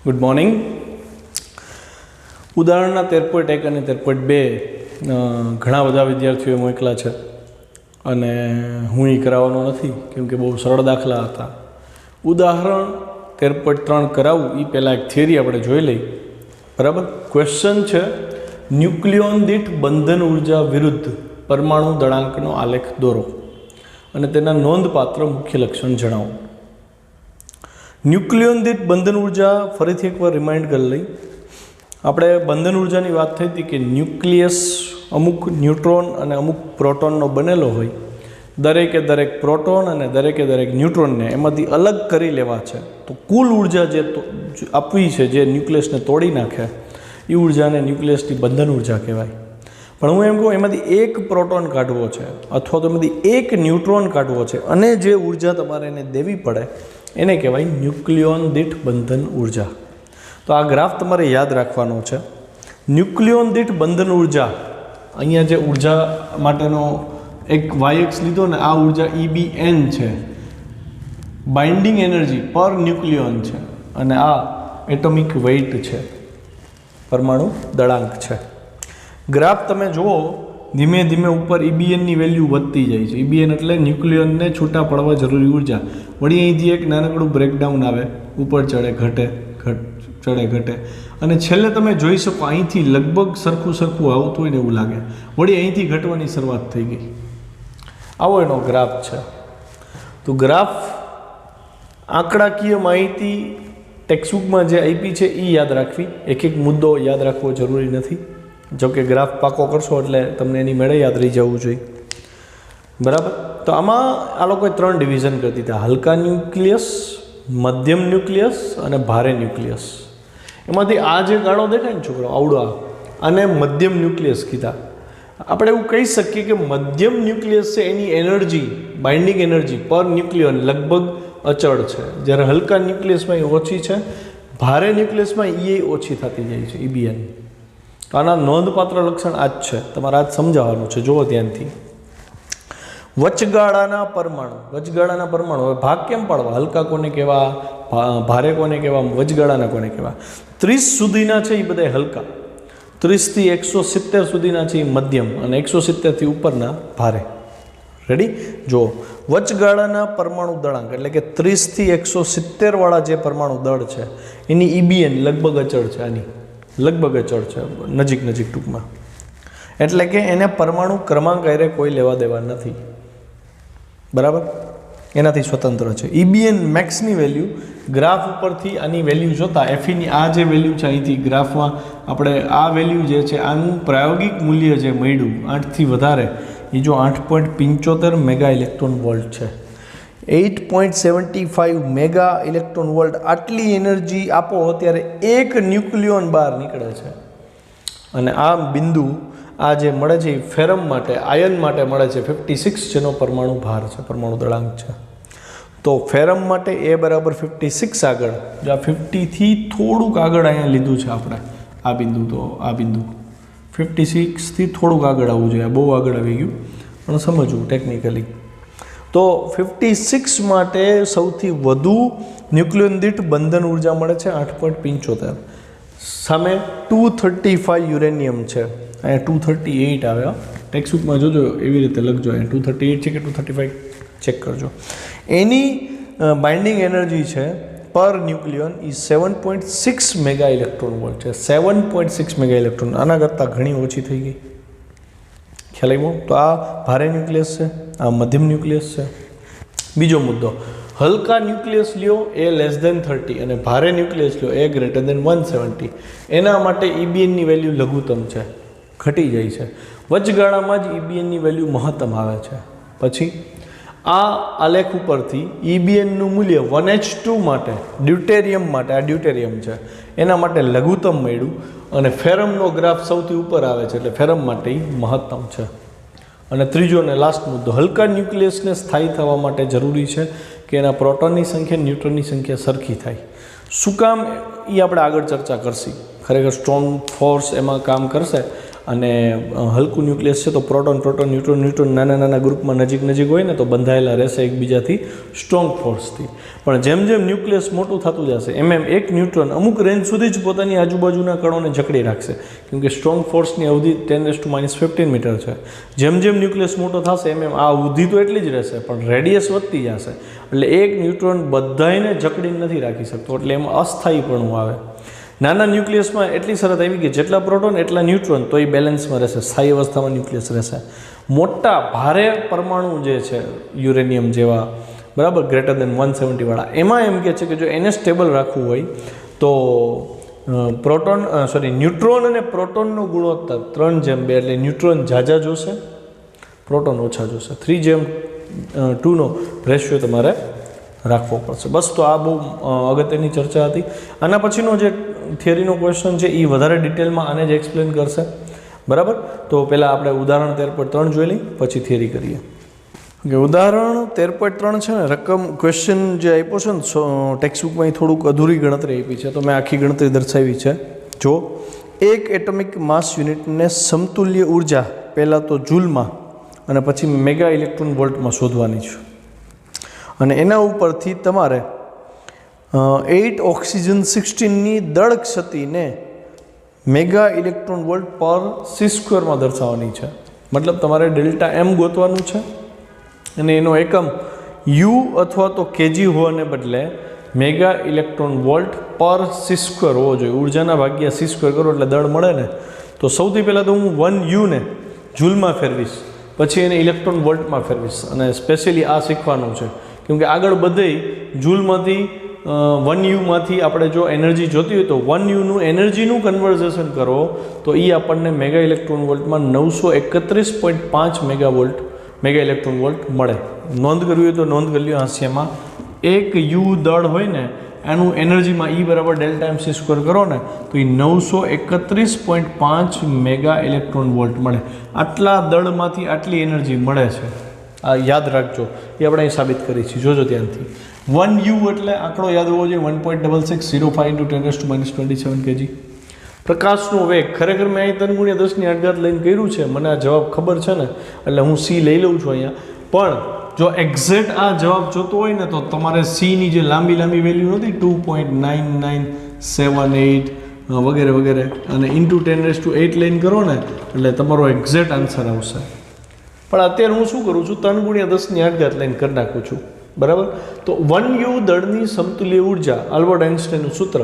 Good morning. ઉદાહરણના 13.1 અને 13.2 ઘણા બધા વિદ્યાર્થીઓએ મોકલા છે અને હું એ કરાવવાનો નથી કેમ કે બહુ સરળ દાખલા હતા. ઉદાહરણ 13.3 કરાવું એ પહેલાં એક થિયરી આપણે જોઈ લઈ. બરાબર. ક્વેશ્ચન છે, ન્યુક્લિયોન દીઠ બંધન ઉર્જા વિરુદ્ધ પરમાણુ દળાંકનો આલેખ દોરો અને તેના નોંધપાત્ર મુખ્ય લક્ષણ જણાવો. ન્યુક્લિયોન દીઠ બંધન ઉર્જા ફરીથી એકવાર રિમાઇન્ડ કરી લઈ. આપણે બંધન ઉર્જાની વાત થઈ હતી કે ન્યુક્લિયસ અમુક ન્યુટ્રોન અને અમુક પ્રોટોનનો બનેલો હોય. દરેક પ્રોટોન અને દરેક ન્યુટ્રોનને એમાંથી અલગ કરી લેવા છે. તો કુલ ઉર્જા જે આપવી છે, જે ન્યુક્લિયસને તોડી નાખે, એ ઉર્જાને ન્યુક્લિયસની બંધન ઉર્જા કહેવાય. પણ હું એમ કહું, એમાંથી એક પ્રોટોન કાઢવો છે અથવા તો એમાંથી એક ન્યુટ્રોન કાઢવો છે અને જે ઉર્જા તમારે એને દેવી પડે એને કહેવાય ન્યુક્લિયોન દીઠ બંધન ઉર્જા. તો આ ગ્રાફ તમારે યાદ રાખવાનો છે. ન્યુક્લિયોન દીઠ બંધન ઉર્જા, અહીંયા જે ઉર્જા માટેનો એક વાયએક્સ લીધો ને, આ ઉર્જા EBN છે, બાઇન્ડિંગ એનર્જી પર ન્યુક્લિયોન છે, અને આ એટોમિક વેઇટ છે, પરમાણુ દળાંક છે. ગ્રાફ તમે જુઓ, ધીમે ધીમે ઉપર EBNની વેલ્યુ વધતી જાય છે. EBN એટલે ન્યુક્લિયોનને છૂટા પડવા જરૂરી ઉર્જા. વળી અહીંથી એક નાનકડું બ્રેકડાઉન આવે, ઉપર ચડે ઘટે અને છેલ્લે તમે જોઈ શકો અહીંથી લગભગ સરખું આવતું હોય ને એવું લાગે. વળી અહીંથી ઘટવાની શરૂઆત થઈ ગઈ. આવો એનો ગ્રાફ છે. તો ગ્રાફ આંકડાકીય માહિતી ટેક્સ્ટબુકમાં જે આપી છે એ યાદ રાખવી. એક મુદ્દો યાદ રાખવો જરૂરી નથી. જોકે ગ્રાફ પાકો કરશો એટલે તમને એની મેળે યાદ રહી જવું જોઈએ. બરાબર. તો આમાં આ લોકોએ 3 ડિવિઝન કરી દીધા: હલકા ન્યુક્લિયસ, મધ્યમ ન્યુક્લિયસ અને ભારે ન્યુક્લિયસ. એમાંથી આ જે ગાળો દેખાય ને છોકરો, આવડો, આને મધ્યમ ન્યુક્લિયસ કીધા. આપણે એવું કહી શકીએ કે મધ્યમ ન્યુક્લિયસ છે, એની એનર્જી, બાઇન્ડિંગ એનર્જી પર ન્યુક્લિયોન લગભગ અચળ છે, જ્યારે હલકા ન્યુક્લિયસમાં એ ઓછી છે. ભારે ન્યુક્લિયસમાં એ ઓછી થતી જાય છે, EBN. તો આના નોંધપાત્ર લક્ષણ આ જ છે. તમારે આ જ સમજાવવાનું છે. જુઓ ધ્યાનથી. વચગાળાના પરમાણુ હવે ભાગ કેમ પાડવા? હલકા કોને કહેવા, ભારે કોને કહેવા, વચગાળાના કોને કહેવા? 30 સુધીના છે એ બધા હલકા, 30 થી 170 સુધીના છે એ મધ્યમ, અને 170 થી ઉપરના ભારે. રેડી? જો વચગાળાના પરમાણુ દળાંક એટલે કે 30 થી 170 વાળા જે પરમાણુ દળ છે એની EBN લગભગ અચળ છે. આની લગભગ અચળ છે, નજીક ટૂંકમાં. એટલે કે એને પરમાણુ ક્રમાંક આરે કોઈ લેવા દેવા નથી. બરાબર? એનાથી સ્વતંત્ર છે. EBN મેક્સની વેલ્યુ ગ્રાફ ઉપરથી આની વેલ્યુ જોતા, Feની આ જે વેલ્યુ છે અહીંથી ગ્રાફમાં આપણે આ વેલ્યુ જે છે, આનું પ્રાયોગિક મૂલ્ય જે મળ્યું 8થી વધારે, એ જો 8.75 મેગા ઇલેક્ટ્રોન વોલ્ટ છે. 8.75 મેગા ઇલેક્ટ્રોન વોલ્ટ. આટલી એનર્જી આપો ત્યારે એક ન્યુક્લિયોન બહાર નીકળે છે. અને આ બિંદુ, આ જે મળે છે એ ફેરમ માટે, આયન માટે મળે છે 56, જેનો પરમાણુ ભાર છે, પરમાણુ દળાંક છે. તો ફેરમ માટે A બરાબર 56 આગળ, જો આ 50 થી થોડુંક આગળ અહીંયા લીધું છે આપણે, આ બિંદુ. તો આ બિંદુ 56 થી થોડુંક આગળ આવવું જોઈએ. બહુ આગળ આવી ગયું, પણ સમજવું ટેકનિકલી. તો 56 માટે સૌથી વધુ ન્યુક્લિયોન દીઠ બંધન ઉર્જા મળે છે 8.75. સામે 235 યુરેનિયમ છે, અહીંયા 238 આવે. ટેક્સ્ટબુકમાં જોજો, એવી રીતે લખજો. અહીંયા 238 છે કે 235 ચેક કરજો. એની બાઇન્ડિંગ એનર્જી છે પર ન્યુક્લિયોન એ 7.6 મેગા ઇલેક્ટ્રોન વોલ્ટ છે. 7.6 મેગા ઇલેક્ટ્રોન, આના કરતાં ઘણી ઓછી થઈ ગઈ. ખ્યાલ આવ્યો? તો આ ભારે ન્યુક્લિયસ છે, આ મધ્યમ ન્યુક્લિયસ છે. બીજો મુદ્દો, હલકા ન્યુક્લિયસ લ્યો એ <30 અને ભારે ન્યુક્લિયસ લ્યો એ <170. એના માટે EBNની વેલ્યુ લઘુત્તમ છે, ઘટી જાય છે. વચગાળામાં જ EBNની વેલ્યુ મહત્તમ આવે છે. પછી આ આલેખ ઉપરથી EBNનું મૂલ્ય 1H2 માટે, ડ્યુટેરિયમ માટે, આ ડ્યુટેરિયમ છે, એના માટે લઘુત્તમ મળ્યું. અને ફેરમનો ગ્રાફ સૌથી ઉપર આવે છે, એટલે ફેરમ માટે મહત્તમ છે. અને ત્રીજો અને લાસ્ટ મુદ્દો, હલકા ન્યુક્લિયસને સ્થાયી થવા માટે જરૂરી છે કે એના પ્રોટોનની સંખ્યા, ન્યુટ્રોનની સંખ્યા સરખી થાય. શું કામ? એ આપણે આગળ ચર્ચા કરશી. ખરેખર સ્ટ્રોંગ ફોર્સ એમાં કામ કરશે. અને હલકું ન્યુક્લિયસ છે તો પ્રોટોન ન્યુટ્રોન નાના નાના ગ્રુપમાં નજીક હોય ને તો બંધાયેલા રહેશે એકબીજાથી સ્ટ્રોંગ ફોર્સથી. પણ જેમ જેમ ન્યુક્લિયસ મોટું થતું જશે એમ એક ન્યુટ્રોન અમુક રેન્જ સુધી જ પોતાની આજુબાજુના કણોને જકડી રાખશે, કેમકે સ્ટ્રોંગ ફોર્સની અવધિ 10⁻15 મીટર છે. જેમ જેમ ન્યુક્લિયસ મોટો થશે એમ આ અવધિ તો એટલી જ રહેશે, પણ રેડિયસ વધતી જશે. એટલે એક ન્યુટ્રોન બધાને જકડીને નથી રાખી શકતો, એટલે એમાં અસ્થાયીપણું આવે. નાના ન્યુક્લિયસમાં એટલી શરત આવી કે જેટલા પ્રોટોન એટલા ન્યુટ્રોન, તો એ બેલેન્સમાં રહેશે, સ્થાયી અવસ્થામાં ન્યુક્લિયસ રહેશે. મોટા ભારે પરમાણુ જે છે યુરેનિયમ જેવા, બરાબર, ગ્રેટર દેન 170 વાળા, એમાં એમ કહે છે કે જો એને સ્ટેબલ રાખવું હોય તો ન્યુટ્રોન અને પ્રોટોનનો ગુણોત્તર 3:2, એટલે ન્યુટ્રોન ઝાઝા જોશે, પ્રોટોન ઓછા જોશે. 3:2 રેશિયો તમારે રાખવો પડશે. બસ, તો આ બહુ અગત્યની ચર્ચા હતી. આના પછીનો જે થિયરીનો ક્વેશ્ચન છે એ વધારે ડિટેલમાં આને જ એક્સપ્લેન કરશે, બરાબર. તો પહેલાં આપણે ઉદાહરણ 13.3 જોઈ લઈ, પછી થિયરી કરીએ. કે ઉદાહરણ 13.3 છે ને, રકમ ક્વેશ્ચન જે આપ્યો છે ને ટેક્સ્ટબુકમાં થોડુંક અધૂરી ગણતરી આપી છે, તો મેં આખી ગણતરી દર્શાવી છે. જો એક એટમિક માસ યુનિટને સમતુલ્ય ઉર્જા પહેલાં તો જૂલમાં અને પછી મેગા ઇલેક્ટ્રોન વોલ્ટમાં શોધવાની છે, અને એના ઉપરથી તમારે 8 ઓક્સિજન 16ની દળ ક્ષતિને મેગા ઇલેક્ટ્રોન વોલ્ટ પર c² દર્શાવવાની છે. મતલબ તમારે ડેલ્ટા એમ ગોતવાનું છે, અને એનો એકમ યુ અથવા તો કેજી હોવાને બદલે મેગા ઇલેક્ટ્રોન વોલ્ટ પર c² હોવો જોઈએ. ઉર્જાના ભાગ્યા c² કરો એટલે દળ મળે ને. તો સૌથી પહેલાં તો હું 1U ને જૂલમાં ફેરવીશ, પછી એને ઇલેક્ટ્રોન વોલ્ટમાં ફેરવીશ, અને સ્પેશિયલી આ શીખવાનું છે, કેમકે આગળ બધેય જૂલમાંથી 1U આપણે જો એનર્જી જોતી હોય તો 1Uનું એનર્જીનું કન્વર્ઝેશન કરો તો એ આપણને મેગા ઇલેક્ટ્રોન વોલ્ટમાં 931.5 મેગા ઇલેક્ટ્રોન વોલ્ટ મળે. નોંધ કરવી હોય તો નોંધ કરી લ્યો હાસ્યમાં. એક યુ દળ હોય ને એનું એનર્જીમાં E બરાબર ડેલ્ટા એમ c² કરો ને તો એ 931.5 મેગા ઇલેક્ટ્રોન વોલ્ટ મળે. આટલા દળમાંથી આટલી એનર્જી મળે છે, આ યાદ રાખજો. એ આપણે અહીં સાબિત કરી છે, જોજો ત્યાંથી. 1U એટલે આંકડો યાદ હોવો જોઈએ, 1.6605 × 10⁻27 kg. પ્રકાશનો વેગ, ખરેખર મેં અહીં 3×10⁸ લઈને કર્યું છે, મને આ જવાબ ખબર છે ને, એટલે હું C લઈ લઉં છું અહીંયા. પણ જો એક્ઝેક્ટ આ જવાબ જોતો હોય ને તો તમારે Cની જે લાંબી વેલ્યુ નથી 2.9978 વગેરે વગેરે અને × 10⁸ લઈને કરો ને એટલે તમારો એક્ઝેક્ટ આન્સર આવશે. પણ અત્યારે હું શું કરું છું, 3×10⁸ લઈને કરી નાખું છું, બરાબર. તો 1U દળની સમતુલ્ય ઉર્જા, આલ્બર્ટ આઇન્સ્ટાઈનનું સૂત્ર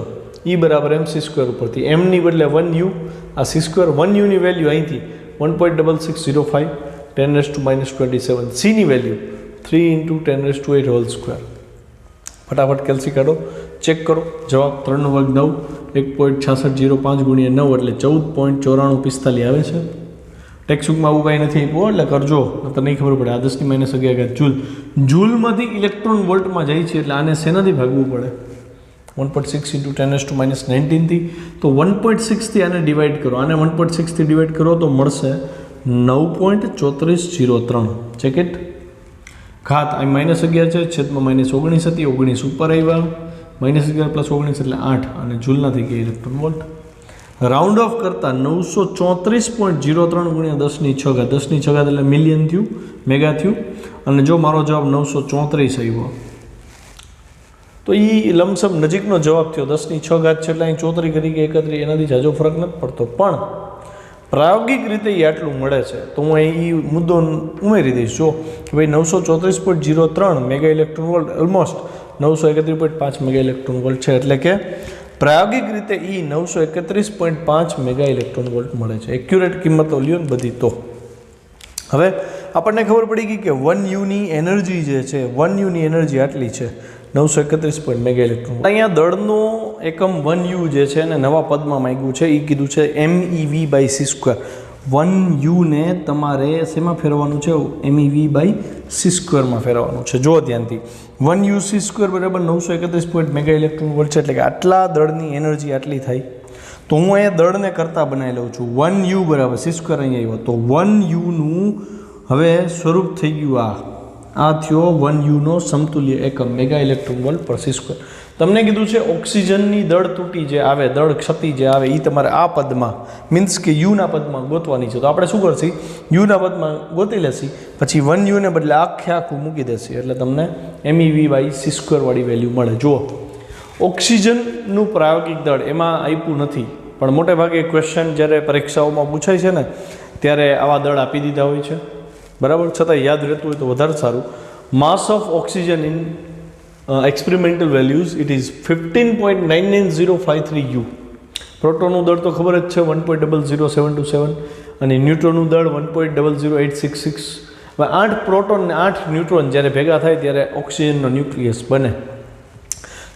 E બરાબર mc² ઉપરથી એમની બદલે 1U, આ c², 1Uની વેલ્યુ અહીંથી 1.6605 10⁻27, Cની વેલ્યુ 3 × 10⁸². ફટાફટ કેલ્સી કાઢો, ચેક કરો જવાબ. 3 × 9 1.6605 × 9 એટલે 14.9445 આવે છે. ટેક્સ્ટબુકમાં આવું કાંઈ નથી આપ્યું એટલે કરજો, તો નહીં ખબર પડે. આ 10⁻11 જૂલ, જૂલમાંથી ઇલેક્ટ્રોન વોલ્ટમાં જાય છે, એટલે આને શેનાથી ભાગવું પડે? 1.6 × 10⁻19 થી. તો 1.6 થી આને ડિવાઈડ કરો, આને 1.6 થી ડિવાઈડ કરો તો મળશે 9.3403. Check it. ઘાત અહીં -11 છે, છેદમાં -19 હતી, 19 ઉપર આવ્યા, -11 + 19 એટલે 8, અને જૂલના થઈ ગયા ઇલેક્ટ્રોન વોલ્ટ. રાઉન્ડ ઓફ કરતાં 934.03 × 10⁶, 10⁶ એટલે મિલિયન થયું, મેગા થયું, અને જો મારો જવાબ 934 આવ્યો તો એ લમસમ નજીકનો જવાબ થયો. 10⁶ છે એટલે અહીં 34 કરી કે 31, એનાથી જાજો ફરક નથી પડતો. પણ પ્રાયોગિક રીતે એ આટલું મળે છે, તો હું અહીં એ મુદ્દો ઉમેરી દઈશ. જો કે ભાઈ 934.03 mega electron volt almost 931.5 mega electron volt છે, એટલે કે પ્રાયોગિક રીતે એ 931.5 મેગા ઇલેક્ટ્રોન વોલ્ટ મળે છે. એક્યુરેટ કિંમતો લ્યો ને બધી. તો હવે આપણને ખબર પડી ગઈ કે 1Uની એનર્જી જે છે, 1Uની એનર્જી આટલી છે, 931 મેગા ઇલેક્ટ્રોન. અહીંયા દળનો એકમ 1U જે છે એને નવા પદમાં માંગ્યું છે, એ કીધું છે MeV/c². 1U ને તમારે શેમાં ફેરવવાનું છે? MeV/c² માં ફેરવવાનું છે. જો ધ્યાનથી 1U c² બરાબર 931 મેગા ઇલેક્ટ્રોન વોલ્ટ છે, એટલે કે આટલા દળની એનર્જી આટલી થાય. તો હું અહીંયા દળને કરતા બનાવી લઉં છું. 1U બરાબર c² અહીંયા આવ્યો, તો 1Uનું હવે સ્વરૂપ થઈ ગયું આ થયો 1Uનો સમતુલ્ય એકમ મેગા ઇલેક્ટ્રોન વોલ્ટ પર c². તમને કીધું છે ઓક્સિજનની દળ તૂટી જે આવે, દળ ક્ષતિ જે આવે એ તમારે આ પદમાં મીન્સ કે યુના પદમાં ગોતવાની છે. તો આપણે શું કરશી, યુના પદમાં ગોતી લેશી, પછી 1u ને બદલે આખું મૂકી દેશી, એટલે તમને MeV/c² વાળી વેલ્યુ મળે. જુઓ, ઓક્સિજનનું પ્રાયોગિક દળ એમાં આપ્યું નથી, પણ મોટે ભાગે ક્વેશ્ચન જ્યારે પરીક્ષાઓમાં પૂછાય છે ને ત્યારે આવા દળ આપી દીધા હોય છે, બરાબર. છતાં યાદ રહેતું હોય તો વધારે સારું. માસ of oxygen in experimental values it is 15.99053 u. પ્રોટોનનું દળ તો ખબર જ છે 1.00727 અને ન્યુટ્રોનનું દળ 1.00866. હવે 8 પ્રોટોન ને 8 ન્યુટ્રોન જ્યારે ભેગા થાય ત્યારે ઓક્સિજનનો ન્યુક્લિયસ બને.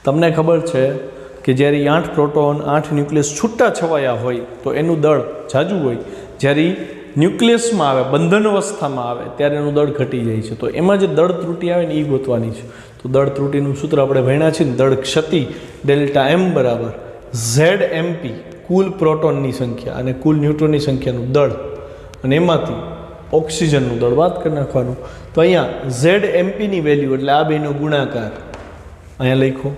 તમને ખબર છે કે જ્યારે 8 પ્રોટોન 8 ન્યુક્લિયસ છૂટા છવાયા હોય તો એનું દળ જાજુ હોય, જ્યારે ન્યુક્લિયસમાં આવે, બંધન અવસ્થામાં આવે ત્યારે એનું દળ ઘટી જાય છે. તો એમાં જે દળ ત્રુટિ આવે ને એ ગોતવાની છે. તો દળ ત્રુટિનું સૂત્ર આપણે ભણ્યા છીએ ને, દળ ક્ષતિ ΔM બરાબર ZMP, કુલ પ્રોટોનની સંખ્યા અને કુલ ન્યુટ્રોનની સંખ્યાનું દળ, અને એમાંથી ઓક્સિજનનું દળ બાદ કરી નાખવાનું. તો અહીંયા ZMPની વેલ્યુ એટલે આ બેનો ગુણાકાર અહીંયા લખો,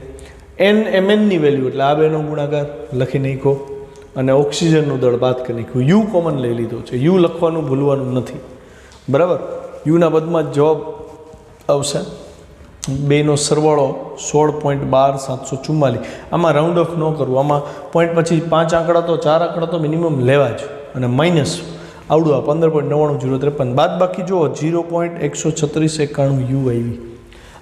NMNની વેલ્યુ એટલે આ બેનો ગુણાકાર લખી નાખો, અને ઓક્સિજનનું દળ બાદ કરી નાખ્યું. યુ કોમન લઈ લીધો છે, યુ લખવાનું ભૂલવાનું નથી, બરાબર. યુના બદમાં જવાબ આવશે બેનો સરવાળો 16.12744. આમાં રાઉન્ડ ઓફ ન કરવું, આમાં પોઈન્ટ પછી 5 આંકડા તો 4 આંકડા તો મિનિમમ લેવા જ, અને માઇનસ આવડું આ 15.99053, બાદ બાકી જુઓ 0.13691 યુ આવી.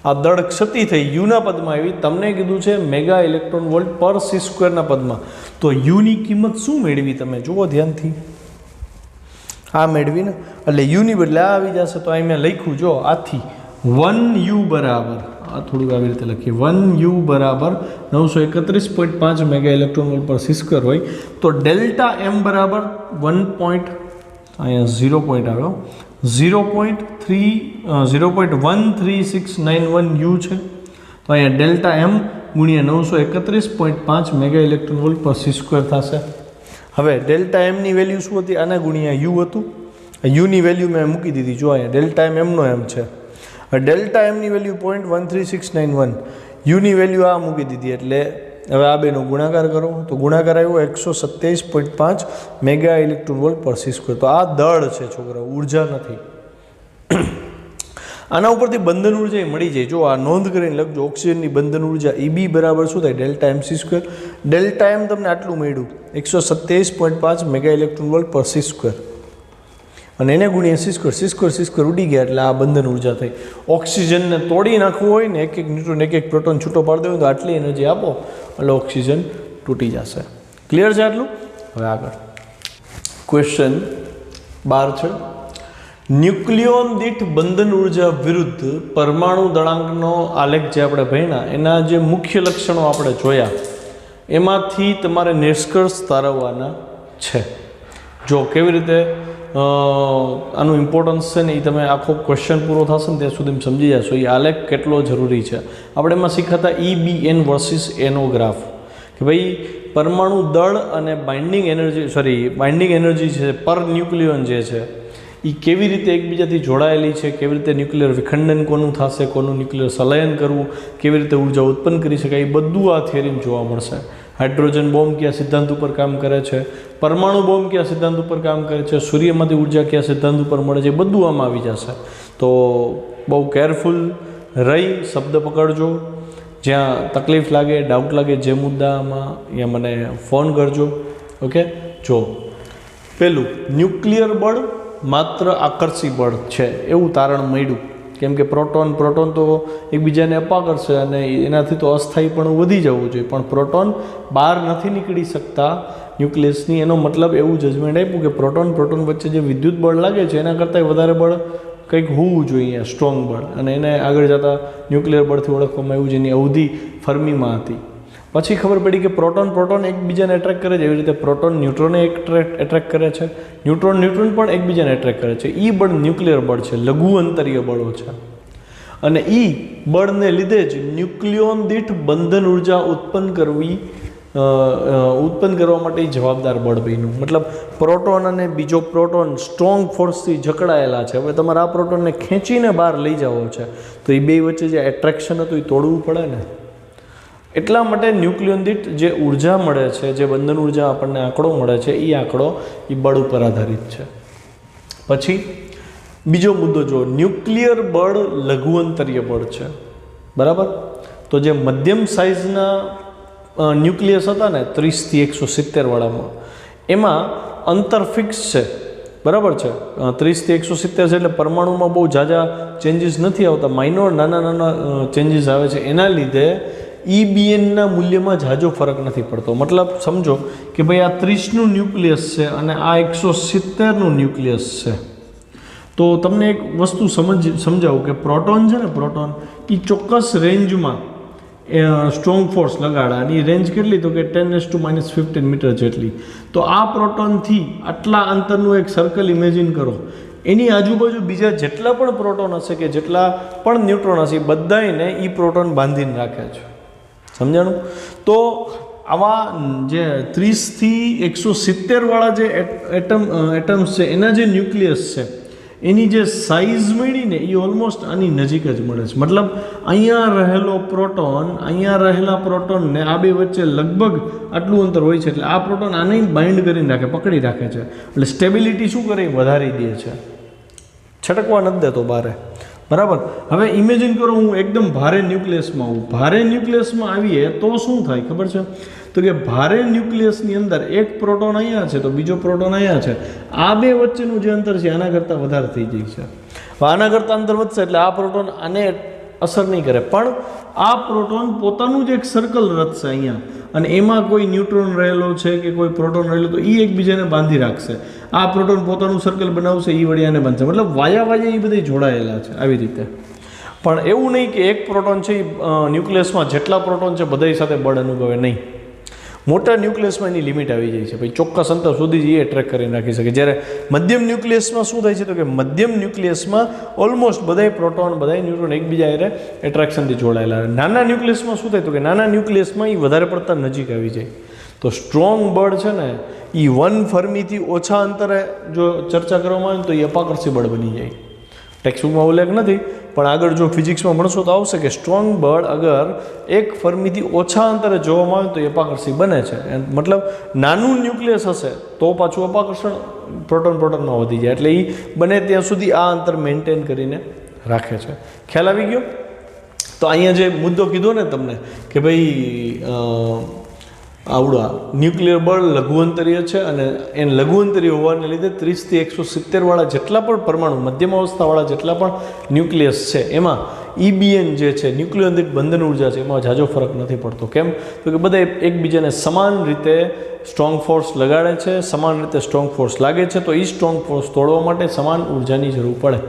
આ દળ ક્ષતિ થઈ યુના પદમાં આવી. તમને કીધું છે મેગા ઇલેક્ટ્રોન વોલ્ટ પર c² ના પદમાં. તો યુની કિંમત શું મેળવી તમે જુઓ ધ્યાનથી, આ મેળવી ને, એટલે યુની બદલે આ આવી જશે. તો અહીં મેં લખ્યું જો આથી 1u બરાબર, આ થોડુંક આવી રીતે લખીએ, 1u બરાબર 931.5 મેગા ઇલેક્ટ્રોન વોલ્ટ પર c² હોય તો ΔM બરાબર 0.આવ્યો 0.13691 u છે. તો અહીંયા ΔM ગુણ્યા 931.5 મેગા ઇલેક્ટ્રોન વોલ્ટ પર c² થશે. હવે ΔMની વેલ્યુ શું હતી, આના ગુણ્યા યુ હતું. યુની વેલ્યુ મેં મૂકી દીધી, જો અહીંયા ΔM એમનો એમ છે. ΔMની વેલ્યુ 0.13691, યુની વેલ્યુ આ મૂકી દીધી, એટલે હવે આ બેનો ગુણાકાર કરો તો ગુણાકાર આવ્યો 127.5 મેગા ઇલેક્ટ્રોન વોલ્ટ પર c². તો આ દળ છે છોકરા, ઉર્જા નથી. આના ઉપરથી બંધન ઉર્જા મળી જાય. જો આ નોંધ કરીને લખજો, ઓક્સિજનની બંધન ઉર્જા EB બરાબર શું થાય, ΔMc². ΔM તમને આટલું મળ્યું 127.5 મેગા ઇલેક્ટ્રોન વોલ્ટ પર c², અને એને ગુણ્યા c² ઉડી ગયા, એટલે આ બંધન ઉર્જા થઈ. ઓક્સિજનને તોડી નાખવું હોય ને, એક ન્યુટ્રોન એક પ્રોટોન છૂટો પાડી દેવું તો આટલી એનર્જી આપો એટલે ઓક્સિજન તૂટી જશે. ક્લિયર છે આટલું? હવે આગળ ક્વેશ્ચન 12 છે. ન્યુક્લિયોન દીઠ બંધન ઉર્જા વિરુદ્ધ પરમાણુ દળાંકનો આલેખ જે આપણે ભણ્યા એના જે મુખ્ય લક્ષણો આપણે જોયા એમાંથી તમારે નિષ્કર્ષ તારવવાના છે. જો કેવી રીતે આનું ઇમ્પોર્ટન્સ છે ને એ તમે આખો ક્વેશ્ચન પૂરો થશે ને ત્યાં સુધી સમજી જશો એ આલેખ કેટલો જરૂરી છે. આપણે એમાં શીખાતા EBN વર્સિસ NO ગ્રાફ, કે ભાઈ પરમાણુ દળ અને બાઇન્ડિંગ એનર્જી છે પર ન્યુક્લિયોન જે છે એ કેવી રીતે એકબીજાથી જોડાયેલી છે, કેવી રીતે ન્યુક્લિયર વિખંડન કોનું થશે, કોનું ન્યુક્લિયર સંલયન કરવું, કેવી રીતે ઉર્જા ઉત્પન્ન કરી શકાય, એ બધું આ થિયરીમાં જોવા મળશે. હાઇડ્રોજન બોમ્બ કયા સિદ્ધાંત ઉપર કામ કરે છે, પરમાણુ બોમ્બ કયા સિદ્ધાંત ઉપર કામ કરે છે, સૂર્યમાંથી ઉર્જા કયા સિદ્ધાંત ઉપર મળે છે, બધું આમાં આવી જશે. તો બહુ કેરફુલ રહી શબ્દ પકડજો. જ્યાં તકલીફ લાગે, ડાઉટ લાગે જે મુદ્દામાં અહીંયા મને ફોન કરજો. ઓકે, જો પેલું ન્યુક્લિયર બળ માત્ર આકર્ષી બળ છે એવું તારણ મળ્યું, કેમ કે પ્રોટોન તો એકબીજાને અપા કરશે અને એનાથી તો અસ્થાયીપણું વધી જવું જોઈએ, પણ પ્રોટોન બહાર નથી નીકળી શકતા ન્યુક્લિયસની. એનો મતલબ એવું જજમેન્ટ આપ્યું કે પ્રોટોન વચ્ચે જે વિદ્યુત બળ લાગે છે એના કરતાં વધારે બળ કંઈક હોવું જોઈએ, સ્ટ્રોંગ બળ, અને એને આગળ જતાં ન્યુક્લિયર બળથી ઓળખવામાં આવ્યું, જેની અવધિ ફર્મીમાં હતી. પછી ખબર પડી કે પ્રોટોન એકબીજાને એટ્રેક્ટ કરે છે, એવી રીતે પ્રોટોન ન્યુટ્રોનને એટ્રેક્ટ કરે છે, ન્યુટ્રોન પણ એકબીજાને એટ્રેક્ટ કરે છે. એ બળ ન્યુક્લિયર બળ છે, લઘુ અંતરીય બળો છે, અને એ બળને લીધે જ ન્યુક્લિયોન દીઠ બંધન ઉર્જા ઉત્પન્ન કરવા માટે જવાબદાર બળ બન્યું. મતલબ પ્રોટોન અને બીજો પ્રોટોન સ્ટ્રોંગ ફોર્સથી જકડાયેલા છે. હવે તમારે આ પ્રોટોનને ખેંચીને બહાર લઈ જવો છે તો એ બે વચ્ચે જે એટ્રેક્શન હતું એ તોડવું પડે ને. એટલા માટે ન્યુક્લિયોન દીઠ જે ઉર્જા મળે છે, જે બંધન ઉર્જા આપણને આંકડો મળે છે, એ આંકડો એ બળ ઉપર આધારિત છે. પછી બીજો મુદ્દો જો, ન્યુક્લિયર બળ લઘુઅંતરીય બળ છે. બરાબર. તો જે મધ્યમ સાઇઝના ન્યુક્લિયસ હતા ને 30 થી 170 વાળામાં, એમાં અંતર ફિક્સ છે. બરાબર છે. 30 થી 170 છે એટલે પરમાણુમાં બહુ ઝાઝા ચેન્જીસ નથી આવતા, માઇનોર નાના નાના ચેન્જીસ આવે છે. એના લીધે EBNના મૂલ્યમાં ઝાઝો ફરક નથી પડતો. મતલબ સમજો કે ભાઈ આ 30નું ન્યુક્લિયસ છે અને આ 170નું ન્યુક્લિયસ છે. તો તમને એક વસ્તુ સમજાવું કે પ્રોટોન છે ને, પ્રોટોન એ ચોક્કસ રેન્જમાં સ્ટ્રોંગ ફોર્સ લગાડે. અને એ રેન્જ કેટલી? તો કે 10⁻15 મીટર જેટલી. તો આ પ્રોટોનથી આટલા અંતરનું એક સર્કલ ઇમેજિન કરો. એની આજુબાજુ બીજા જેટલા પણ પ્રોટોન હશે કે જેટલા પણ ન્યુટ્રોન હશે, એ બધાને એ પ્રોટોન બાંધીને રાખે છે. સમજાણું? તો આવા જે 30 થી 170 વાળા જે એટમ્સ છે, એના જે ન્યુક્લિયસ છે, એની જે સાઇઝ મળી ને એ ઓલમોસ્ટ આની નજીક જ મળે છે. મતલબ અહીંયા રહેલો પ્રોટોન, અહીંયા રહેલા પ્રોટોનને આ બે વચ્ચે લગભગ આટલું અંતર હોય છે. એટલે આ પ્રોટોન આને બાઇન્ડ કરીને રાખે, પકડી રાખે છે. એટલે સ્ટેબિલિટી શું કરે? વધારી દે છે, છટકવા નથી દેતો બારે. બરાબર. હવે ઇમેજિન કરો હું એકદમ ભારે ન્યુક્લિયસમાં આવું. ભારે ન્યુક્લિયસમાં આવીએ તો શું થાય ખબર છે? તો કે ભારે ન્યુક્લિયસની અંદર એક પ્રોટોન અહીંયા છે તો બીજો પ્રોટોન અહીંયા છે. આ બે વચ્ચેનું જે અંતર છે આના કરતાં વધારે થઈ જાય છે. આના કરતાં અંતર વધશે એટલે આ પ્રોટોન આને અસર નહીં કરે, પણ આ પ્રોટોન પોતાનું જ એક સર્કલ રચશે અહીંયા, અને એમાં કોઈ ન્યુટ્રોન રહેલો છે કે કોઈ પ્રોટોન રહેલો, તો એ એકબીજાને બાંધી રાખશે. આ પ્રોટોન પોતાનું સર્કલ બનાવશે, એ વળિયાને બાંધશે. મતલબ વાયા એ બધા જોડાયેલા છે આવી રીતે. પણ એવું નહીં કે એક પ્રોટોન છે ન્યુક્લિયસમાં જેટલા પ્રોટોન છે બધા સાથે બળ અનુભવે નહીં. મોટા ન્યુક્લિયસમાં એની લિમિટ આવી જાય છે. ભાઈ ચોક્કસ અંતર સુધી એ ટ્રેક કરીને રાખી શકે. જ્યારે મધ્યમ ન્યુક્લિયસમાં શું થાય છે? તો કે મધ્યમ ન્યુક્લિયસમાં ઓલમોસ્ટ બધાય પ્રોટોન, બધાય ન્યુટ્રોન એકબીજા હારે એટ્રેક્શનથી જોડાયેલા. નાના ન્યુક્લિયસમાં શું થાય? તો કે નાના ન્યુક્લિયસમાં એ વધારે પડતા નજીક આવી જાય. તો સ્ટ્રોંગ બળ છે ને એ 1 ફર્મીથી ઓછા અંતરે જો ચર્ચા કરવામાં આવે તો એ અપાકર્ષી બળ બની જાય. ટેક્સ્ટબુકમાં ઉલ્લેખ નથી, પણ આગળ જો ફિઝિક્સમાં ભણશો તો આવશે કે સ્ટ્રોંગ બળ અગર 1 ફર્મીથી ઓછા અંતરે જોવામાં આવે તો એપાકર્ષી બને છે. મતલબ નાનું ન્યુક્લિયસ હશે તો પાછું અપાકર્ષણ પ્રોટોનમાં વધી જાય. એટલે એ બને ત્યાં સુધી આ અંતર મેન્ટેન કરીને રાખે છે. ખ્યાલ આવી ગયો? તો અહીંયા જે મુદ્દો કીધો ને તમને કે ભાઈ આવડા ન્યુક્લિયર બળ લઘુઅંતરીય છે, અને એને લઘુઅંતરીય હોવાને લીધે 30 થી 170 વાળા જેટલા પણ પરમાણુ, મધ્યમ અવસ્થાવાળા જેટલા પણ ન્યુક્લિયસ છે, એમાં EBN જે છે ન્યુક્લિયર દીઠ બંધન ઉર્જા છે, એમાં ઝાઝો ફરક નથી પડતો. કેમ? તો કે બધા એકબીજાને સમાન રીતે સ્ટ્રોંગ ફોર્સ લગાડે છે, સમાન રીતે સ્ટ્રોંગ ફોર્સ લાગે છે. તો એ સ્ટ્રોંગ ફોર્સ તોડવા માટે સમાન ઉર્જાની જરૂર પડે,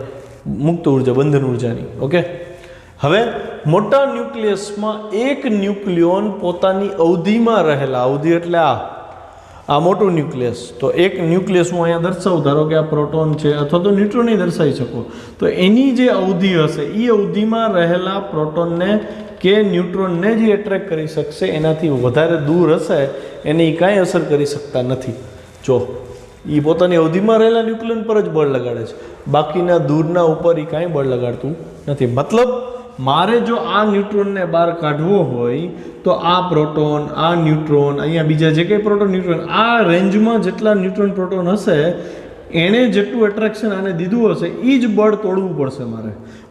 મુક્ત ઉર્જા, બંધન ઉર્જાની. ઓકે. હવે મોટા ન્યુક્લિયસમાં એક ન્યુક્લિયોન પોતાની અવધિમાં રહેલા, અવધિ એટલે આ મોટું ન્યુક્લિયસ, તો એક ન્યુક્લિયસ હું અહીંયા દર્શાવું, ધારો કે આ પ્રોટોન છે અથવા તો ન્યુટ્રોન દર્શાવી શકો, તો એની જે અવધિ હશે એ અવધિમાં રહેલા પ્રોટોનને કે ન્યુટ્રોનને જે એટ્રેક્ટ કરી શકશે, એનાથી વધારે દૂર હશે એને એ કાંઈ અસર કરી શકતા નથી. જો એ પોતાની અવધિમાં રહેલા ન્યુક્લિયન પર જ બળ લગાડે છે, બાકીના દૂરના ઉપર એ કાંઈ બળ લગાડતું નથી. મતલબ મારે જો આ ન્યુટ્રોનને બહાર કાઢવો હોય તો આ પ્રોટોન, આ ન્યુટ્રોન, અહીંયા બીજા જે કંઈ પ્રોટોન, ન્યુટ્રોન, આ રેન્જમાં જેટલા ન્યુટ્રોન પ્રોટોન હશે એણે જેટલું એટ્રેક્શન આને દીધું હશે એ જ બળ તોડવું પડશે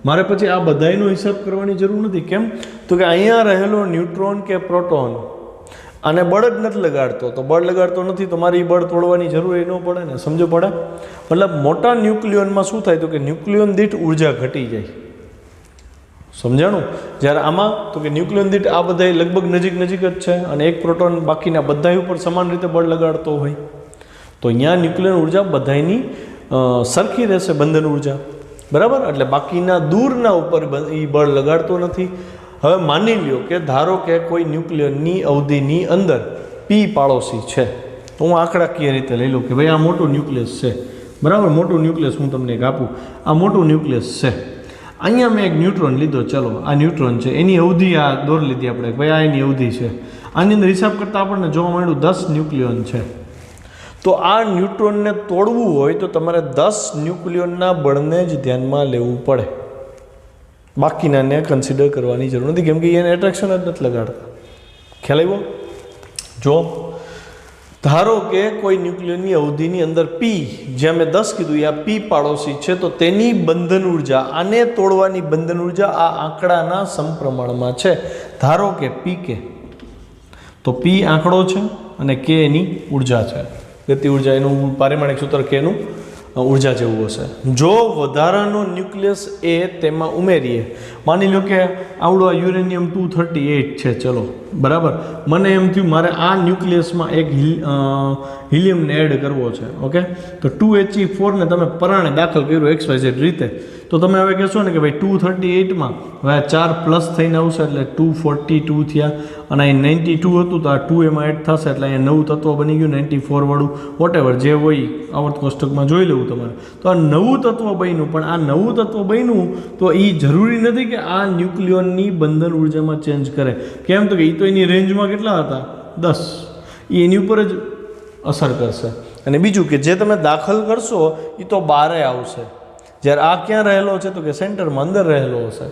મારે પછી આ બધાયનો હિસાબ કરવાની જરૂર નથી. કેમ? તો કે અહીંયા રહેલો ન્યુટ્રોન કે પ્રોટોન આને બળ જ નથી લગાડતો, તો બળ લગાડતો નથી તો મારે એ બળ તોડવાની જરૂર એ ન પડે ને. સમજો પડે? મતલબ મોટા ન્યુક્લિયોનમાં શું થાય? તો કે ન્યુક્લિયોન દીઠ ઉર્જા ઘટી જાય. સમજાણું? જ્યારે આમાં તો કે ન્યુક્લિયન દીઠ આ બધા લગભગ નજીક જ છે, અને એક પ્રોટોન બાકીના બધા ઉપર સમાન રીતે બળ લગાડતો હોય, તો અહીંયા ન્યુક્લિયર ઉર્જા બધાની સરખી રહેશે, બંધન ઉર્જા. બરાબર? એટલે બાકીના દૂરના ઉપર એ બળ લગાડતો નથી. હવે માની લ્યો કે ધારો કે કોઈ ન્યુક્લિયરની અવધિની અંદર P પાડોશી છે, તો હું આંકડાકીય રીતે લઈ લઉં કે ભાઈ આ મોટું ન્યુક્લિયસ છે. બરાબર? મોટું ન્યુક્લિયસ હું તમને એક આપું, આ મોટું ન્યુક્લિયસ છે. અહીંયા મેં એક ન્યુટ્રોન લીધો, ચલો આ ન્યુટ્રોન છે, એની અવધિ આ દોર લીધી આપણે, ભાઈ આ એની અવધિ છે. આની અંદર હિસાબ કરતાં આપણને જોવા મળ્યું 10 ન્યુક્લિયોન છે. તો આ ન્યુટ્રોનને તોડવું હોય તો તમારે 10 ન્યુક્લિયોનના બળને જ ધ્યાનમાં લેવું પડે, બાકીનાને કન્સિડર કરવાની જરૂર નથી, કેમ કે એને એટ્રેક્શન જ નથી લગાડતા. ખ્યાલ આવ્યો? જો ધારો કે કોઈ ન્યુક્લિયનની અવધિની અંદર પી, જ્યાં મેં 10 કીધું આ પી પાડોશી છે, તો તેની બંધન ઉર્જા, આને તોડવાની બંધન ઉર્જા આ આંકડાના સમપ્રમાણમાં છે. ધારો કે પી કે, તો પી આંકડો છે અને કે એની ઉર્જા છે, ગતિ ઉર્જા, એનું પારિમાણિક સૂત્ર કે એનું ઉર્જા જેવું હશે. જો વધારાનો ન્યુક્લિયસ એ તેમાં ઉમેરીએ, માની લો કે આવડો આ યુરેનિયમ 238 છે, ચલો બરાબર, મને એમ થયું મારે આ ન્યુક્લિયસમાં એક હિલિયમને એડ કરવો છે. ઓકે, તો 2He4 ને તમે પરાણે દાખલ કર્યું XYZ રીતે, તો તમે હવે કહેશો ને કે ભાઈ 238માં હવે 4 પ્લસ થઈને આવશે એટલે 242 થયા, અને અહીં 92 હતું તો આ 2 એમાં એડ થશે એટલે અહીંયા 9 તત્વ બની ગયું, 94 વાળું વોટેવર જે હોય આવર્ત કોષ્ટકમાં જોઈ લેવું તમારે. તો આ નવું તત્વ બન્યું, પણ આ નવું તત્વ બન્યું તો એ જરૂરી નથી કે આ ન્યુક્લિયોનની બંધન ઉર્જામાં ચેન્જ કરે. કેમ? તો કે એ તો એની રેન્જમાં કેટલા હતા? 10. એ એની ઉપર જ અસર કરશે. અને બીજું કે જે તમે દાખલ કરશો એ તો બારે આવશે, જ્યારે આ ક્યાં રહેલો છે? તો કે સેન્ટરમાં અંદર રહેલો હશે.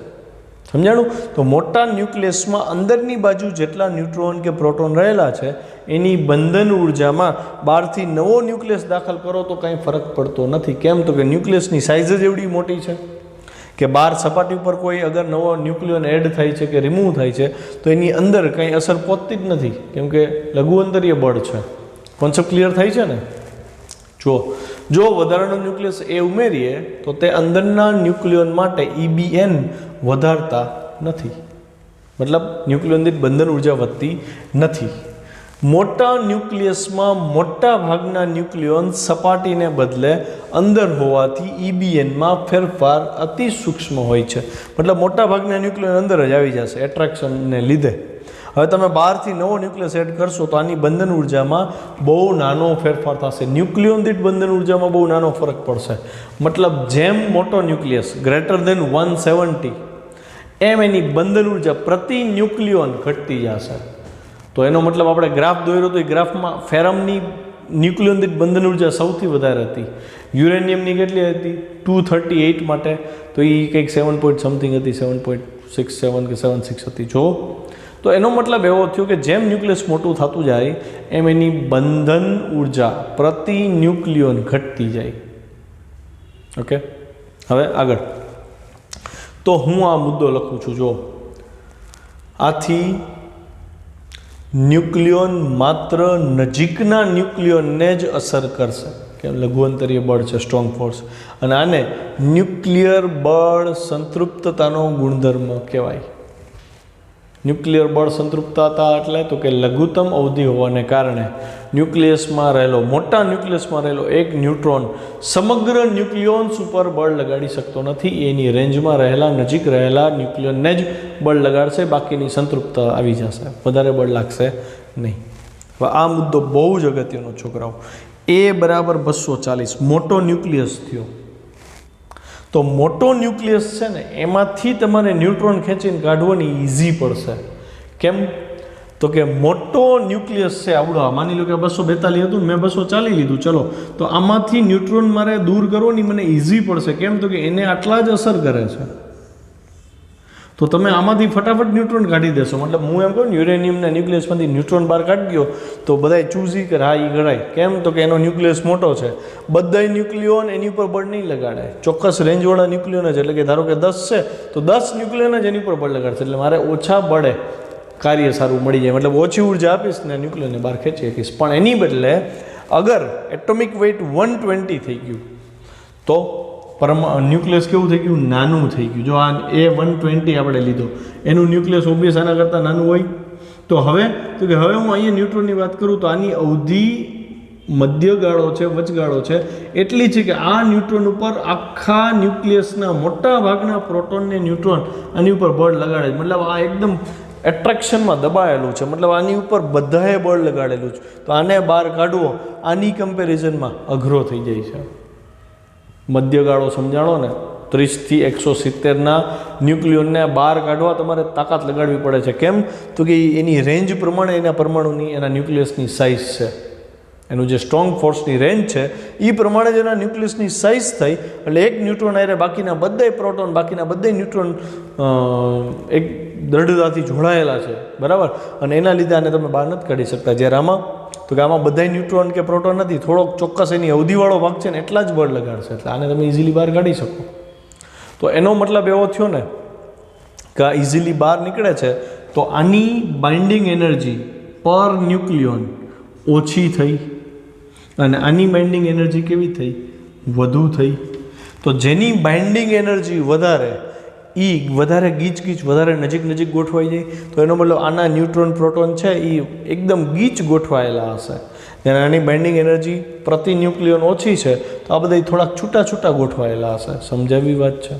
સમજાણું? તો મોટા ન્યુક્લિયસમાં અંદરની બાજુ જેટલા ન્યુટ્રોન કે પ્રોટોન રહેલા છે એની બંધન ઉર્જામાં બહારથી નવો ન્યુક્લિયસ દાખલ કરો તો કાંઈ ફરક પડતો નથી. કેમ? તો કે ન્યુક્લિયસની સાઇઝ જ એવડી મોટી છે કે બહાર સપાટી ઉપર કોઈ અગર નવો ન્યુક્લિયન એડ થાય છે કે રિમૂવ થાય છે તો એની અંદર કંઈ અસર પહોંચતી જ નથી, કેમ કે લઘુ અંતરીય બળ છે. કોન્સેપ્ટ ક્લિયર થાય છે ને? જો વધારાનો ન્યુક્લિયસ એ ઉમેરીએ તો તે અંદરના ન્યુક્લિયોન માટે EBN વધારતા નથી, મતલબ ન્યુક્લિયોન દીઠ બંધન ઉર્જા વધતી નથી. મોટા ન્યુક્લિયસમાં મોટા ભાગના ન્યુક્લિયોન સપાટીને બદલે અંદર હોવાથી EBNમાં ફેરફાર અતિ સૂક્ષ્મ હોય છે, મતલબ મોટા ભાગના ન્યુક્લિયોન અંદર જ આવી જશે એટ્રેક્શનને લીધે. હવે તમે બહારથી નવો ન્યુક્લિયસ એડ કરશો તો આની બંધન ઉર્જામાં બહુ નાનો ફેરફાર થશે, ન્યુક્લિયોન દીઠ બંધન ઉર્જામાં બહુ નાનો ફરક પડશે. મતલબ જેમ મોટો ન્યુક્લિયસ ગ્રેટર દેન 170 એમ એની બંધન ઉર્જા પ્રતિ ન્યુક્લિયોન ઘટતી જશે. તો એનો મતલબ આપણે ગ્રાફ દોર્યો તો એ ગ્રાફમાં ફેરમની ન્યુક્લિયોન દીઠ બંધન ઉર્જા સૌથી વધારે હતી, યુરેનિયમની કેટલી હતી? 238 માટે તો એ કંઈક 7 સમથિંગ હતી, 7.67 કે 76 હતી. જો તો એનો મતલબ એવો થયો કે જેમ ન્યુક્લિયસ મોટું થતું જાય એમ એની બંધન ઉર્જા પ્રતિ ન્યુક્લિયોન ઘટતી જાય. ઓકે, હવે આગળ તો હું આ મુદ્દો લખું છું. જો આથી ન્યુક્લિયોન માત્ર નજીકના ન્યુક્લિયોનને જ અસર કરશે, કે લઘુ અંતરીય બળ છે, સ્ટ્રોંગ ફોર્સ, અને આને ન્યુક્લિયર બળ સંતૃપ્તતાનો ગુણધર્મ કહેવાય. ન્યુક્લિયર બળ સંતૃપ્તતા એટલે તો કે લઘુત્તમ અવધિ હોવાને કારણે ન્યુક્લિયસમાં રહેલો, મોટા ન્યુક્લિયસમાં રહેલો એક ન્યુટ્રોન સમગ્ર ન્યુક્લિયોન્સ ઉપર બળ લગાડી શકતો નથી. એની રેન્જમાં રહેલા, નજીક રહેલા ન્યુક્લિયોનને જ બળ લગાડશે, બાકીની સંતૃપ્તતા આવી જશે, વધારે બળ લાગશે નહીં. હવે આ મુદ્દો બહુ જ અગત્યનો છોકરાઓ. A બરાબર 240 મોટો ન્યુક્લિયસ થયો, તો મોટો ન્યુક્લિયસ છે ને એમાંથી તમારે ન્યુટ્રોન ખેંચીને કાઢવાની ઇઝી પડશે. કેમ? તો કે મોટો ન્યુક્લિયસ છે આવડો, માની લો કે 242 હતું મેં 240 લીધું, ચલો તો આમાંથી ન્યુટ્રોન મારે દૂર કરવાની મને ઇઝી પડશે. કેમ? તો કે એને આટલા જ અસર કરે છે, તો તમે આમાંથી ફટાફટ ન્યુટ્રોન કાઢી દેશો. મતલબ હું એમ કહું યુરેનિયમના ન્યુક્લિયસમાંથી ન્યુટ્રોન બહાર કાઢી ગયો તો બધાય ચૂઝી કરે હા એ ગણાય. કેમ? તો કે એનો ન્યુક્લિયસ મોટો છે, બધાય ન્યુક્લિયોન એની ઉપર બળ નહીં લગાડે, ચોક્કસ રેન્જવાળા ન્યુક્લિયોન જ, એટલે કે ધારો કે 10 છે તો 10 ન્યુક્લિયોન જ એની ઉપર બળ લગાડશે, એટલે મારે ઓછા બળે કાર્ય સારું મળી જાય, મતલબ ઓછી ઉર્જા આપીશ ને ન્યુક્લિયોનને બહાર ખેંચી શકીશ. પણ એની બદલે અગર એટોમિક વેઇટ 120 થઈ ગયું તો ન્યુક્લિયસ કેવું થઈ ગયું? નાનું થઈ ગયું. જો આ A120 આપણે લીધો, એનું ન્યુક્લિયસ ઓબ્વિયસ આના કરતાં નાનું હોય. તો હવે હું અહીંયા ન્યુટ્રોનની વાત કરું તો આની અવધિ મધ્યગાળો છે, વચગાળો છે એટલી છે કે આ ન્યુટ્રોન ઉપર આખા ન્યુક્લિયસના મોટા ભાગના પ્રોટોનને ન્યુટ્રોન આની ઉપર બળ લગાડે, મતલબ આ એકદમ એટ્રેક્શનમાં દબાયેલું છે, મતલબ આની ઉપર બધાએ બળ લગાડેલું છે. તો આને બહાર કાઢવો આની કમ્પેરિઝનમાં અઘરો થઈ જાય છે. મધ્યગાળો સમજાણો ને, 30 થી 170ના ન્યુક્લિયોનને બહાર કાઢવા તમારે તાકાત લગાડવી પડે છે. કેમ? તો કે એની રેન્જ પ્રમાણે એના પરમાણુની, એના ન્યુક્લિયસની સાઇઝ છે, એનું જે સ્ટ્રોંગ ફોર્સની રેન્જ છે એ પ્રમાણે જ એના ન્યુક્લિયસની સાઇઝ થઈ, એટલે એક ન્યુટ્રોન આરે બાકીના બધાય પ્રોટોન, બાકીના બધાય ન્યુટ્રોન એક દૃઢતાથી જોડાયેલા છે, બરાબર, અને એના લીધે આને તમે બહાર નથી કાઢી શકતા. જ્યારે આમાં તો કે આમાં બધા ન્યુટ્રોન કે પ્રોટોન નથી, થોડોક ચોક્કસ એની અવધિવાળો ભાગ છે ને એટલા જ બળ લગાડશે, એટલે આને તમે ઇઝીલી બહાર કાઢી શકો. તો એનો મતલબ એવો થયો ને કે આ ઇઝીલી બહાર નીકળે છે, તો આની બાઇન્ડિંગ એનર્જી પર ન્યુક્લિયોન ઓછી થઈ અને આની બાઇન્ડિંગ એનર્જી કેવી થઈ? વધુ થઈ. તો જેની બાઇન્ડિંગ એનર્જી વધારે એ વધારે ગીચ વધારે નજીક ગોઠવાઈ જાય, તો એનો મતલબ આના ન્યુટ્રોન પ્રોટોન છે એ એકદમ ગીચ ગોઠવાયેલા હશે. અને આની બાઇન્ડિંગ એનર્જી પ્રતિ ન્યુક્લિયોન ઓછી છે, તો આ બધા થોડાક છૂટા ગોઠવાયેલા હશે. સમજાવી વાત છે?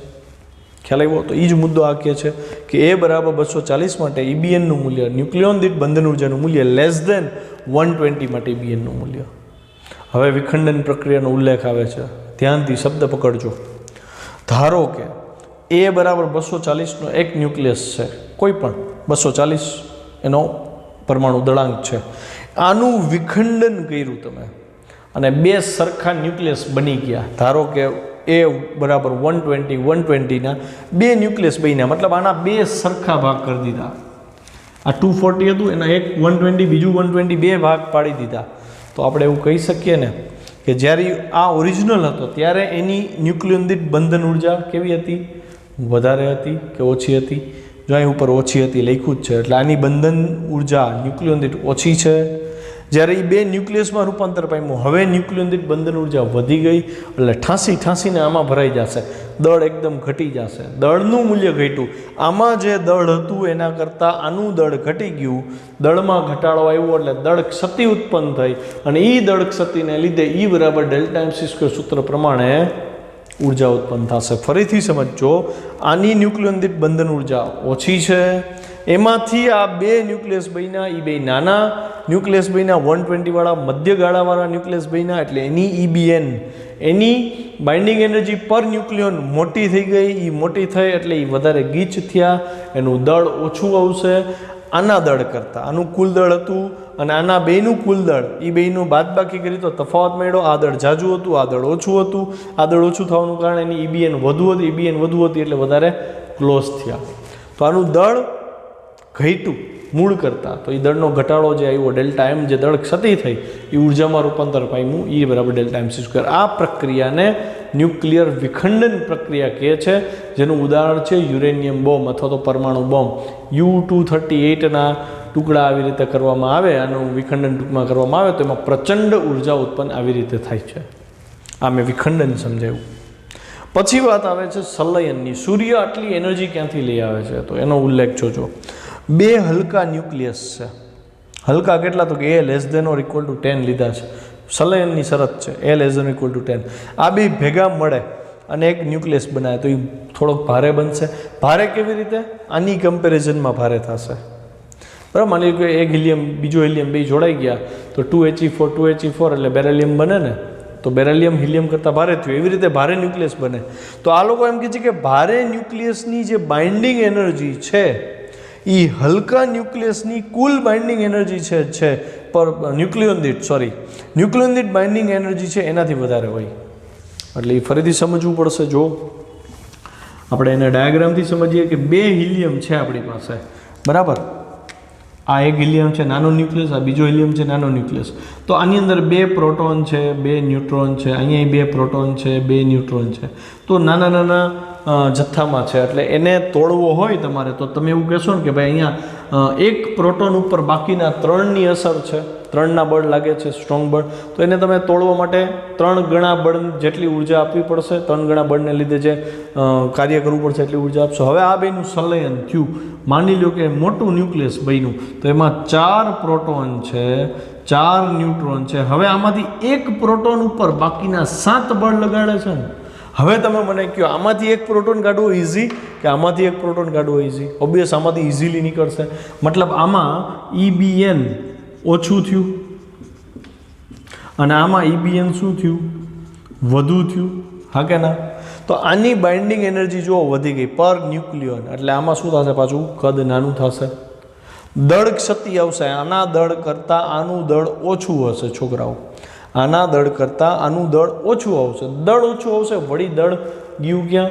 ખ્યાલ આવ્યો? તો એ જ મુદ્દો આ કહે છે કે એ બરાબર 240 માટે EBNનું મૂલ્ય, ન્યુક્લિયોન દીઠ બંધન ઉર્જાનું મૂલ્ય લેસ દેન 120 માટે EBNનું મૂલ્ય. હવે વિખંડન પ્રક્રિયાનો ઉલ્લેખ આવે છે, ધ્યાનથી શબ્દ પકડજો. ધારો કે એ બરાબર 240નો એક ન્યુક્લિયસ છે, કોઈ પણ 240 એનો પરમાણુ દળાંક છે. આનું વિખંડન કર્યું તમે અને બે સરખા ન્યુક્લિયસ બની ગયા. ધારો કે એ બરાબર 120ના બે ન્યુક્લિયસ બન્યા, મતલબ આના બે સરખા ભાગ કરી દીધા. આ 240 હતું, એના એક 120, બીજું 120, બે ભાગ પાડી દીધા. તો આપણે એવું કહી શકીએ ને કે જ્યારે આ ઓરિજિનલ હતો ત્યારે એની ન્યુક્લિયોન દીઠ બંધન ઉર્જા કેવી હતી? વધારે હતી કે ઓછી હતી? જો અહીં ઉપર ઓછી હતી લખ્યું જ છે, એટલે આની બંધન ઉર્જા ન્યુક્લિયોન દીઠ ઓછી છે. જ્યારે એ બે ન્યુક્લિયસમાં રૂપાંતર પામ્યું, હવે ન્યુક્લિયોન દીઠ બંધન ઉર્જા વધી ગઈ, એટલે ઠાંસીને આમાં ભરાઈ જશે, દળ એકદમ ઘટી જશે, દળનું મૂલ્ય ઘટ્યું. આમાં જે દળ હતું એના કરતાં આનું દળ ઘટી ગયું, દળમાં ઘટાડો આવ્યો એટલે દળ ક્ષતિ ઉત્પન્ન થઈ, અને એ દળ ક્ષતિને લીધે E બરાબર ડેલ્ટા mc² સૂત્ર પ્રમાણે ઉર્જા ઉત્પન્ન થશે. ફરીથી સમજો, આની ન્યુક્લિયોન દીઠ બંધન ઉર્જા ઓછી છે, એમાંથી આ બે ન્યુક્લિયસ બન્યા, એ બે નાના ન્યુક્લિયસ બન્યા, 120વાળા મધ્ય ગાળાવાળા ન્યુક્લિયસ બન્યા, એટલે એની EBN, એની બાઇન્ડિંગ એનર્જી પર ન્યુક્લિયોન મોટી થઈ ગઈ. એ મોટી થઈ એટલે એ વધારે ગીચ થયા, એનું દળ ઓછું આવશે આના દળ કરતાં. આનું કુલ દળ હતું અને આના બેનું કુલ દળ, એ બેનું બાદબાકી કરી તો તફાવત મળ્યો. આ દળ જાજુ હતું, આ દળ ઓછું હતું. આ દળ ઓછું થવાનું કારણે એની EBN વધુ હતી, EBN વધુ હતી એટલે વધારે ક્લોઝ થયા. તો આનું દળ ઘટ્યું મૂળ કરતાં, તો એ દળનો ઘટાડો જે આવ્યો ડેલ્ટા M, જે દળ ક્ષતિ થઈ એ ઉર્જામાં રૂપાંતર પામ્યું, E બરાબર ડેલ્ટા mc². આ પ્રક્રિયાને ન્યુક્લિયર વિખંડન પ્રક્રિયા કહે છે, જેનું ઉદાહરણ છે યુરેનિયમ બોમ્બ અથવા તો પરમાણુ બોમ્બ. U-238ના ટુકડા આવી રીતે કરવામાં આવે, આનું વિખંડન ટૂંકમાં કરવામાં આવે તો એમાં પ્રચંડ ઉર્જા ઉત્પન્ન આવી રીતે થાય છે. આ મેં વિખંડન સમજાવ્યું. પછી વાત આવે છે સંલયનની. સૂર્ય આટલી એનર્જી ક્યાંથી લઈ આવે છે? તો એનો ઉલ્લેખ જોજો. બે હલકા ન્યુક્લિયસ છે. હલકા કેટલા? તો કે A less than or equal to 10 લીધા છે. સંલયનની શરત છે A less than equal to 10. આ બે ભેગા મળે અને એક ન્યુક્લિયસ બનાવે તો એ થોડોક ભારે બનશે. ભારે કેવી રીતે? આની કમ્પેરિઝનમાં ભારે થશે, બરાબર. માની લો કે એક હિલિયમ બીજો હિલિયમ બે જોડાઈ ગયા તો 2He4 એટલે બેરેલિયમ બને ને, તો બેરેલિયમ હિલિયમ કરતાં ભારે થયું. એવી રીતે ભારે ન્યુક્લિયસ બને. તો આ લોકો એમ કહે છે કે ભારે ન્યુક્લિયસની જે બાઇન્ડિંગ એનર્જી છે એ હલકા ન્યુક્લિયસની કુલ બાઇન્ડિંગ એનર્જી છે પર ન્યુક્લિયોન દીઠ બાઇન્ડિંગ એનર્જી છે એનાથી વધારે હોય. એટલે એ ફરીથી સમજવું પડશે. જો આપણે એને ડાયાગ્રામથી સમજીએ કે બે હિલિયમ છે આપણી પાસે, બરાબર. આ એક હિલિયમ છે નાનો ન્યુક્લિયસ, આ બીજો હિલિયમ છે નાનો ન્યુક્લિયસ. તો આની અંદર બે પ્રોટોન છે, બે ન્યુટ્રોન છે, અહીંયા બે પ્રોટોન છે, બે ન્યુટ્રોન છે. તો નાના જથ્થામાં છે, એટલે એને તોડવો હોય તમારે તો તમે એવું કહેશો ને કે ભાઈ અહીંયા એક પ્રોટોન ઉપર બાકીના ત્રણની અસર છે, ત્રણના બળ લાગે છે, સ્ટ્રોંગ બળ. તો એને તમે તોડવા માટે 3 ગણા બળ જેટલી ઉર્જા આપવી પડશે. 3 ગણા બળને લીધે જે કાર્ય કરવું પડશે એટલી ઉર્જા આપશો. હવે આ બેનું સંલયન થયું. માની લો કે મોટું ન્યુક્લિયસ બન્યું, તો એમાં 4 પ્રોટોન છે, 4 ન્યુટ્રોન છે. હવે આમાંથી એક પ્રોટોન ઉપર બાકીના 7 બળ લગાડે છે ને. હવે તમે મને કહો આમાંથી એક પ્રોટોન કાઢવો ઇઝી કે આમાંથી એક પ્રોટોન કાઢવો ઇઝી? ઓબ્વિયસ આમાંથી ઇઝીલી નીકળશે. મતલબ આમાં EBN ઓછું થયું અને આમાં EBN શું થયું? વધુ થયું, હા કે ના? તો આની બાઇન્ડિંગ એનર્જી જો વધી ગઈ પર ન્યુક્લિયોન, એટલે આમાં શું થશે? પાછું કદ નાનું થશે, દળ ક્ષતિ આવશે. આના દળ કરતાં આનું દળ ઓછું હશે છોકરાઓ. આના દળ કરતાં આનું દળ ઓછું આવશે. દળ ઓછું આવશે, વળી દળ ગયું ક્યાં?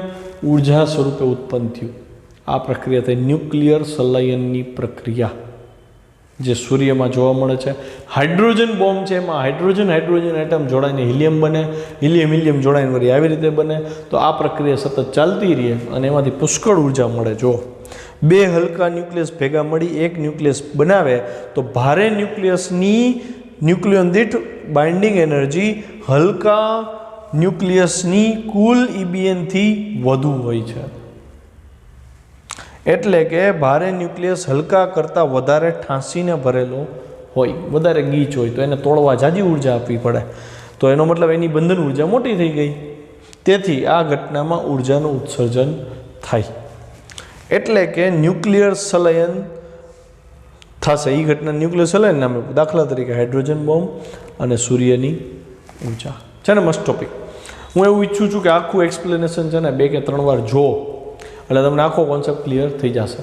ઉર્જા સ્વરૂપે ઉત્પન્ન થયું. આ પ્રક્રિયા થઈ ન્યુક્લિયર સંલયનની પ્રક્રિયા, જે સૂર્યમાં જોવા મળે છે. હાઇડ્રોજન બોમ્બ છે, એમાં હાઇડ્રોજન એટમ જોડાઈને હિલિયમ બને, હિલિયમ જોડાઈને વળી આવી રીતે બને. તો આ પ્રક્રિયા સતત ચાલતી રહે અને એમાંથી પુષ્કળ ઉર્જા મળે. જો બે હલકા ન્યુક્લિયસ ભેગા મળી એક ન્યુક્લિયસ બનાવે તો ભારે ન્યુક્લિયસની ન્યુક્લિયોન દીઠ બાઇન્ડિંગ એનર્જી હલકા ન્યુક્લિયસની કુલ ઇબીએનથી વધુ હોય છે. એટલે કે ભારે ન્યુક્લિયસ હલકા કરતાં વધારે ઠાંસીને ભરેલો હોય, વધારે ગીચ હોય, તો એને તોડવા જાજી ઉર્જા આપવી પડે. તો એનો મતલબ એની બંધન ઉર્જા મોટી થઈ ગઈ. તેથી આ ઘટનામાં ઉર્જાનું ઉત્સર્જન થાય. એટલે કે ન્યુક્લિયર સંલયન થશે. એ ઘટના ન્યુક્લિયર સંલયન નામે, દાખલા તરીકે હાઇડ્રોજન બોમ્બ અને સૂર્યની ઉર્જા છે ને. મસ્ત ટોપિક. હું એવું ઈચ્છું છું કે આખું એક્સપ્લેનેશન છે ને 2 કે 3 વાર જો, એટલે તમને આખો કોન્સેપ્ટ ક્લિયર થઈ જશે.